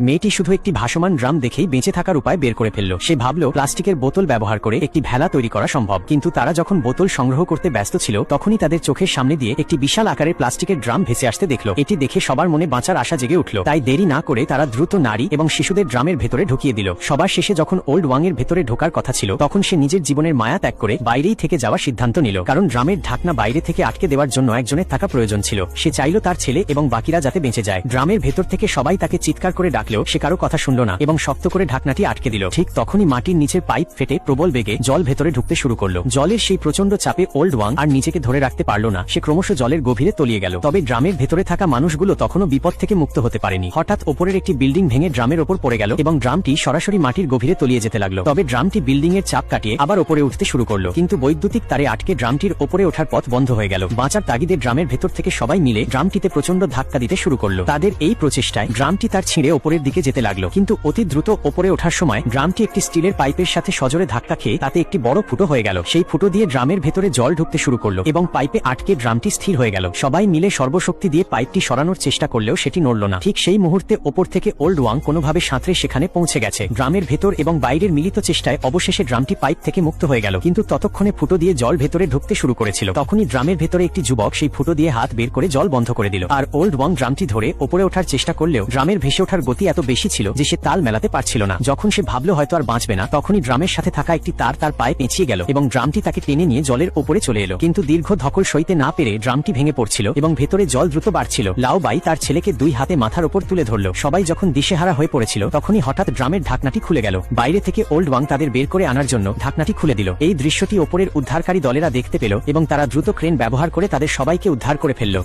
মেয়েটি শুধু একটি ভাসমান ড্রাম দেখেই বেঁচে থাকার উপায় বের করে ফেলল। সে ভাবল প্লাস্টিকের বোতল ব্যবহার করে একটি ভেলা তৈরি করা সম্ভব, কিন্তু তারা যখন বোতল সংগ্রহ করতে ব্যস্ত ছিল তখনই তাদের চোখের সামনে দিয়ে একটি বিশাল আকারের প্লাস্টিকের ড্রাম ভেসে আসতে দেখল। এটি দেখে সবার মনে বাঁচার আশা জেগে উঠল। তাই দেরি না করে তারা দ্রুত নারী এবং শিশুদের ড্রামের ভেতরে ঢুকিয়ে দিল। সবার শেষে যখন ওল্ড ওয়াং এর ভেতরে ঢোকার কথা ছিল তখন সে নিজের জীবনের মায়া ত্যাগ করে বাইরেই থেকে যাওয়ার সিদ্ধান্ত নিল, কারণ ড্রামের ঢাকনা বাইরে থেকে আটকে দেওয়ার জন্য একজনের থাকা প্রয়োজন ছিল। সে চাইল তার ছেলে এবং বাকিরা যাতে বেঁচে যায়। ড্রামের ভেতর থেকে সবাই তাকে চিৎকার করে ডাকলেও সে কারো কথা শুনল না এবং শক্ত করে ঢাকনাটি আটকে দিল। ঠিক তখনই মাটির নিচের পাইপ ফেটে প্রবল বেগে জল ভেতরে ঢুকতে শুরু করলো। জলের সেই প্রচন্ড চাপে ওল্ড ওয়াং আর নিজেকে ধরে রাখতে পারল না। সে ক্রমশ জলের গভীরে তলিয়ে গেল। তবে ড্রামের ভেতরে থাকা মানুষগুলো তখনও বিপদ থেকে মুক্ত হতে পারেনি। হঠাৎ ওপরের একটি বিল্ডিং ভেঙে ড্রামের ওপর পড়ে গেল এবং ড্রামটি সরাসরি মাটির গভীরে তলিয়ে যেতে লাগলো। তবে ড্রামটি বিল্ডিং এর চাপ কাটিয়ে আবার ওপরে উঠতে শুরু করলো, কিন্তু বৈদ্যুতিক তারে আটকে ড্রামটির ওপরে ওঠার পথ বন্ধ হয়ে গেল। বাঁচার তাগিদে ড্রামের ভেতর থেকে সবাই মিলে ড্রামটিতে প্রচন্ড ধাক্কা দিতে শুরু করলো। তাদের এই প্রচেষ্টায় ড্রামটি তার ছিঁড়ে ওপরের দিকে যেতে লাগলো, কিন্তু অতি দ্রুত ওপরে ওঠার সময় ড্রামটি একটি স্টিলের পাইপের সাথে সজোরে ধাক্কা খেয়ে তাতে একটি বড় ফুটো হয়ে গেল। সেই ফুটো দিয়ে ড্রামের ভেতরে জল ঢুকতে শুরু করলো এবং পাইপে আটকে ড্রামটি স্থির হয়ে গেল। সবাই মিলে সর্বশক্তি দিয়ে পাইপটি সরানোর চেষ্টা করলেও সেটি নড়ল না। ঠিক সেই মুহূর্তে ওপর থেকে ওল্ড ওয়াং কোনোভাবে সাঁতরে সেখানে পৌঁছে গেছে। ড্রামের ভেতর এবং বাইরের মিলিত চেষ্টায় অবশেষে ড্রামটি পাইপ থেকে মুক্ত হয়ে গেল, কিন্তু ততক্ষণে ফুটো দিয়ে জল ভেতরে ঢুকতে শুরু করেছিল। তখনই ড্রামের ভেতরে একটি যুবক সেই ফুটো দিয়ে হাত বের করে জল বন্ধ করে দিল। আর ওল্ড ওয়াং ড্রামটি ধরে ওপরে ওঠার চেষ্টা করলেও ড্রামের ভেসে ওঠার গতি এত বেশি ছিল যে সে তাল মেলাতে পারছিল না। যখন সে ভাবলো হয়তো আর বাঁচবে না, তখনই ড্রামের সাথে থাকা একটি তার তার পায়ে পেঁচিয়ে গেল এবং ড্রামটি তাকে টেনে নিয়ে জলের ওপরে চলে এলো। কিন্তু দীর্ঘ ধকল সইতে না পেরে ড্রামটি ভেঙে পড়ছিল এবং ভেতরে জল দ্রুত বাড়ছিল। লাউবাই তার ছেলেকে দুই হাতে মাথার ওপর তুলে ধরল। সবাই যখন দিশেহারা হয়ে পড়েছিল তখনই হঠাৎ ড্রামের ঢাকনাটি খুলে গেল। বাইরে থেকে ওল্ড ওয়াং তাদের বের করে আনার জন্য ঢাকনাটি খুলে দিল। এই দৃশ্যটি ওপরের উদ্ধারকারী দলেরা দেখতে পেল এবং তারা দ্রুত ক্রেন ব্যবহার করে তাদের সবাইকে উদ্ধার করে ফেলল।